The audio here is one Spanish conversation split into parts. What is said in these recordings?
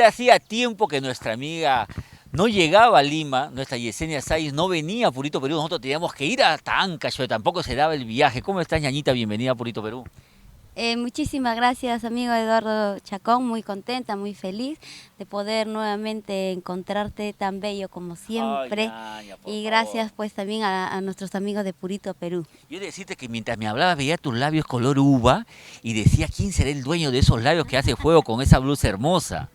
Era hacía tiempo que nuestra amiga no llegaba a Lima, nuestra Yesenia Sáiz no venía a Purito Perú, nosotros teníamos que ir hasta Ancash, tampoco se daba el viaje. ¿Cómo estás, ñañita? Bienvenida a Purito Perú. Muchísimas gracias, amigo Eduardo Chacón, muy contenta, muy feliz de poder nuevamente encontrarte tan bello como Ay, siempre. ñaña, por Y favor. gracias pues también a nuestros amigos de Purito Perú. Yo he de decirte que mientras me hablabas veía tus labios color uva y decía, ¿quién será el dueño de esos labios que hace fuego con esa blusa hermosa?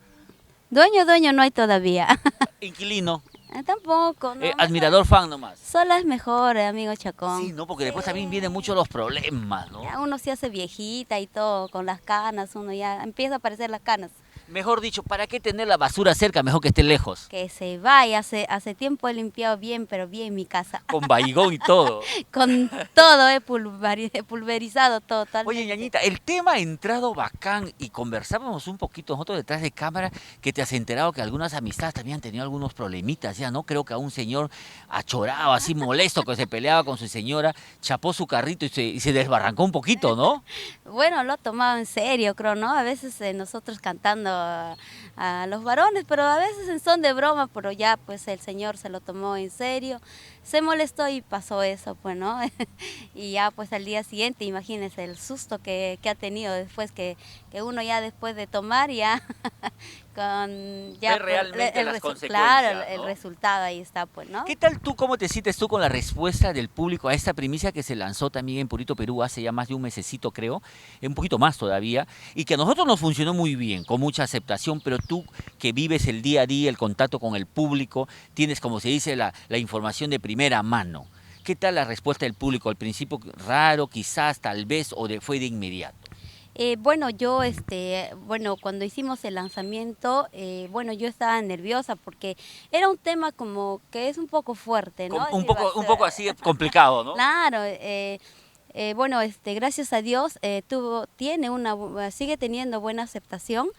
Dueño no hay todavía. Inquilino, Tampoco, no, mejor. admirador fan nomás. Sola es mejor, amigo Sí, Chacón. no, porque después también vienen Sí. muchos los problemas, ¿no? Ya uno se hace viejita y todo, con las canas, uno ya empieza a aparecer las canas. Mejor dicho, ¿para qué tener la basura cerca? Mejor que esté lejos. Que se vaya, hace tiempo he limpiado bien, pero bien mi casa. Con baigón y todo. Con todo, pulverizado Oye, totalmente. ñañita, el tema ha entrado bacán y conversábamos un poquito nosotros detrás de cámara que te has enterado que algunas amistades también han tenido algunos problemitas, ya no creo que a un señor achorado, así molesto, que se peleaba con su señora, chapó su carrito y se desbarrancó un poquito, ¿no? Bueno, lo ha tomado en serio, creo, ¿no? A veces nosotros cantando a los varones, pero a veces en son de broma, pero ya pues el señor se lo tomó en serio, se molestó y pasó eso, pues, ¿no? Y ya pues al día siguiente, imagínense el susto que ha tenido después que uno ya después de tomar ya con ya Ve realmente las claro, consecuencias, el ¿no? resultado ahí está, pues, ¿no? ¿Qué tal tú, cómo te sientes tú con la respuesta del público a esta primicia que se lanzó también en Purito Perú hace ya más de un mesecito, creo, un poquito más todavía, y que a nosotros nos funcionó muy bien, con mucha aceptación, pero tú que vives el día a día, el contacto con el público, tienes, como se dice, la información de primera mano. ¿Qué tal la respuesta del público? Al principio raro, quizás, tal vez, fue de inmediato. Bueno, yo, bueno, cuando hicimos el lanzamiento, bueno, yo estaba nerviosa porque era un tema como que es un poco fuerte, ¿no? Un Decir un poco así complicado, ¿no? claro, bueno, gracias a Dios, tiene sigue teniendo buena aceptación.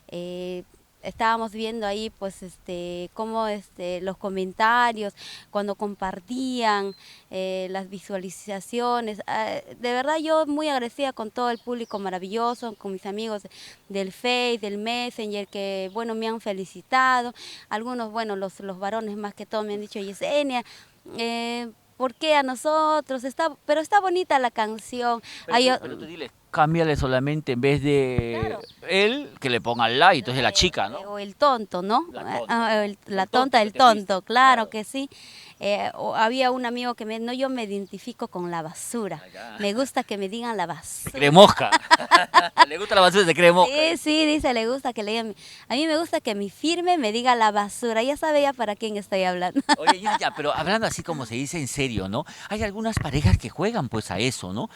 eh, Estábamos viendo ahí, pues, cómo, los comentarios, cuando compartían las visualizaciones. De verdad, yo muy agradecida con todo el público maravilloso, con mis amigos del Face, del Messenger, que, bueno, me han felicitado. Algunos, bueno, los varones más que todo me han dicho, Yesenia, ¿por qué a nosotros? Pero está bonita la canción. Pero tú dile, cámbiale solamente en vez de Claro. él, que le ponga la y entonces la chica, ¿no? O el tonto, ¿no? La tonta. La El tonto tonta, que el te fuiste, tonto, claro claro. que sí. Había un amigo que no, yo me identifico con la basura. Allá. Me gusta que me digan la Se cree basura. mosca. Le gusta la basura, se cree mosca. Sí, sí, dice, le gusta que le digan. A mí me gusta que mi firme me diga la basura. Ya sabe ya para quién estoy hablando. Oye, ya, pero hablando así como se dice en serio, ¿no? Hay algunas parejas que juegan pues a eso, ¿no?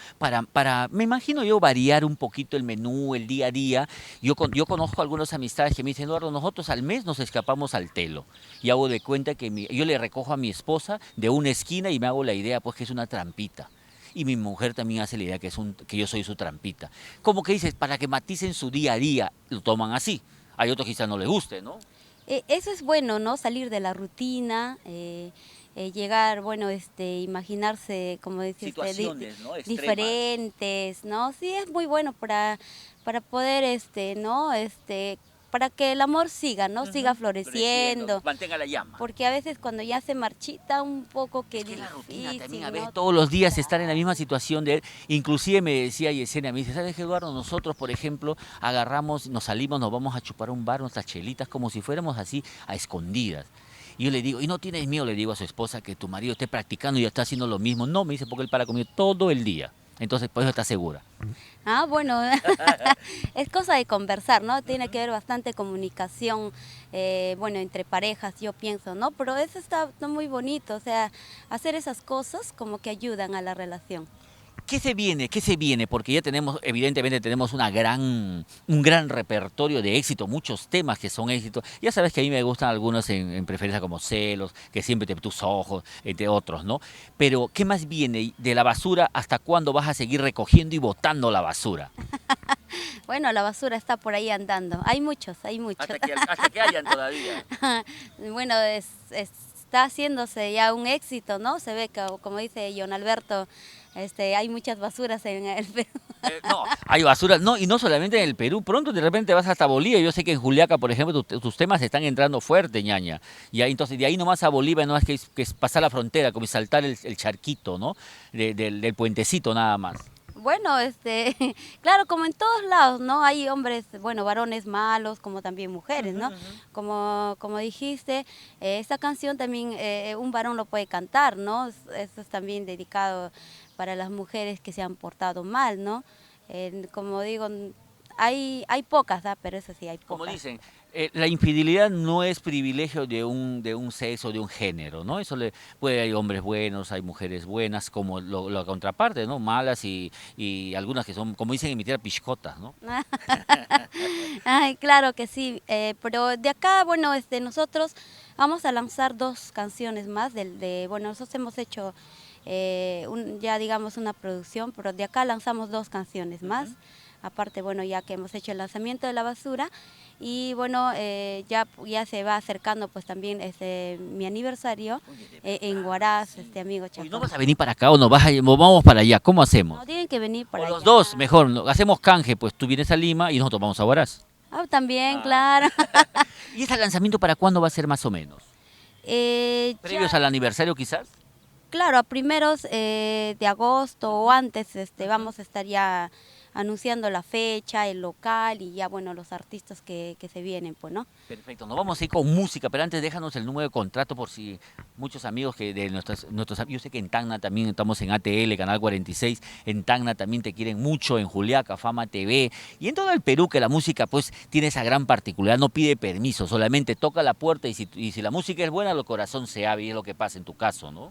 Me imagino yo variar un poquito el menú, el día a día. Yo conozco algunas amistades que me dicen, Eduardo, nosotros al mes nos escapamos al telo. Y hago de cuenta que yo le recojo a mi esposa de una esquina y me hago la idea pues que es una trampita. Y mi mujer también hace la idea que yo soy su trampita. Como que dices, para que maticen su día a día, lo toman así. Hay otros que quizás no les guste, ¿no? Eso es bueno, ¿no? Salir de la rutina, llegar, bueno, imaginarse, como decía usted, Situaciones, ¿no? Extremas. diferentes, ¿no? Sí, es muy bueno para poder, ¿no? Para que el amor siga, ¿no? Siga Ujú. Floreciendo, floreciendo, mantenga la llama. porque a veces cuando ya se marchita un poco, Es que que la rutina también, a difícil, veces ¿no? todos los días estar en la misma Claro. situación de él. Inclusive me decía Yesenia, me dice, ¿sabes qué, Eduardo? Nosotros, por ejemplo, agarramos, nos salimos, nos vamos a chupar a un bar, nuestras chelitas, como si fuéramos así, a escondidas. Y yo le digo, ¿y no tienes miedo? Le digo a su esposa que tu marido esté practicando y está haciendo lo mismo. No, me dice, porque él para conmigo todo el día. Entonces, por eso está segura. Ah, bueno, es cosa de conversar, ¿no? Tiene que haber bastante comunicación, bueno, entre parejas, yo pienso, ¿no? Pero eso está muy bonito, o sea, hacer esas cosas como que ayudan a la relación. ¿Qué se viene? ¿Qué se viene? Porque ya tenemos, evidentemente tenemos un gran repertorio de éxito, muchos temas que son éxitos. Ya sabes que a mí me gustan algunos en preferencia como Celos, que siempre tus ojos, entre otros, ¿no? Pero, ¿qué más viene de la basura? ¿Hasta cuándo vas a seguir recogiendo y botando la basura? Bueno, la basura está por ahí andando, hay muchos, hay muchos. Hasta que hayan todavía. Bueno, está haciéndose ya un éxito, ¿no? Se ve que, como dice John Alberto, hay muchas basuras en el Perú. No, hay basura, no, y no solamente en el Perú, pronto de repente vas hasta Bolivia, yo sé que en Juliaca, por ejemplo, tus temas están entrando fuerte, ñaña, y ahí, entonces de ahí nomás a Bolivia no es que es pasar la frontera, como saltar el charquito, ¿no? Del puentecito nada más. Bueno, claro, como en todos lados, ¿no? Hay hombres, bueno, varones malos, como también mujeres, ¿no? Como dijiste, esta canción también un varón lo puede cantar, ¿no? Esto es también dedicado para las mujeres que se han portado mal, ¿no? Como digo, hay pocas, ¿ah? Pero eso sí, hay Como pocas. dicen, la infidelidad no es privilegio de un sexo, de un género, ¿no? Hay hombres buenos, hay mujeres buenas, como la contraparte, ¿no? Malas y algunas que son, como dicen en mi tierra, piscotas, ¿no? Ay, claro que sí, pero de acá, bueno, nosotros vamos a lanzar dos canciones más, bueno, nosotros hemos hecho ya digamos una producción, pero de acá lanzamos dos canciones más, aparte, bueno, ya que hemos hecho el lanzamiento de La Basura, y bueno, ya se va acercando pues también mi aniversario Oye, de en verdad, Huaraz, sí. amigo Oye, ¿no Chacón. vas a venir para acá o o vamos para allá? ¿Cómo No, hacemos? tienen que venir O para los allá. dos, mejor, ¿no? Hacemos canje, pues tú vienes a Lima y nosotros vamos a Huaraz. Ah, también, Ah. claro. ¿Y ese lanzamiento para cuándo va a ser más o menos? ¿Previos Ya al aniversario quizás? claro, a primeros de agosto o antes vamos a estar ya anunciando la fecha, el local y ya, bueno, los artistas que se vienen, pues, ¿no? Perfecto, nos vamos a ir con música, pero antes déjanos el número de contrato por si muchos amigos que de yo sé que en Tacna también estamos en ATL, Canal 46, en Tacna también te quieren mucho, en Juliaca, Fama TV y en todo el Perú que la música pues tiene esa gran particularidad, no pide permiso, solamente toca la puerta y si la música es buena, el corazón se abre y es lo que pasa en tu caso, ¿no?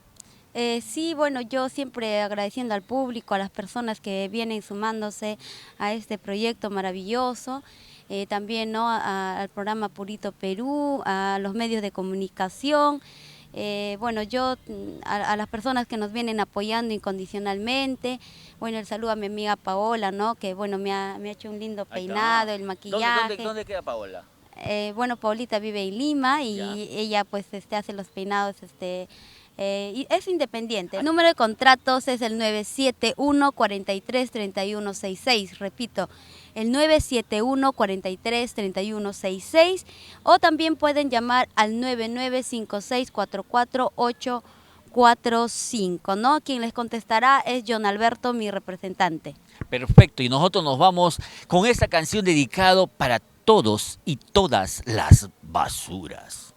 Sí, bueno, yo siempre agradeciendo al público, a las personas que vienen sumándose a este proyecto maravilloso, también ¿no? Al programa Purito Perú, a los medios de comunicación. Bueno, yo a las personas que nos vienen apoyando incondicionalmente, bueno, el saludo a mi amiga Paola, ¿no? Que bueno, me ha hecho un lindo Ahí está. peinado, el maquillaje. ¿Dónde queda Paola? Bueno, Paulita vive en Lima Ya. y ella pues hace los peinados, y es independiente. El número de contratos es el 971-43-3166, repito, el 971-43-3166, o también pueden llamar al 9956-44845, ¿no? Quien les contestará es John Alberto, mi representante. Perfecto, y nosotros nos vamos con esta canción dedicado para todos y todas las basuras.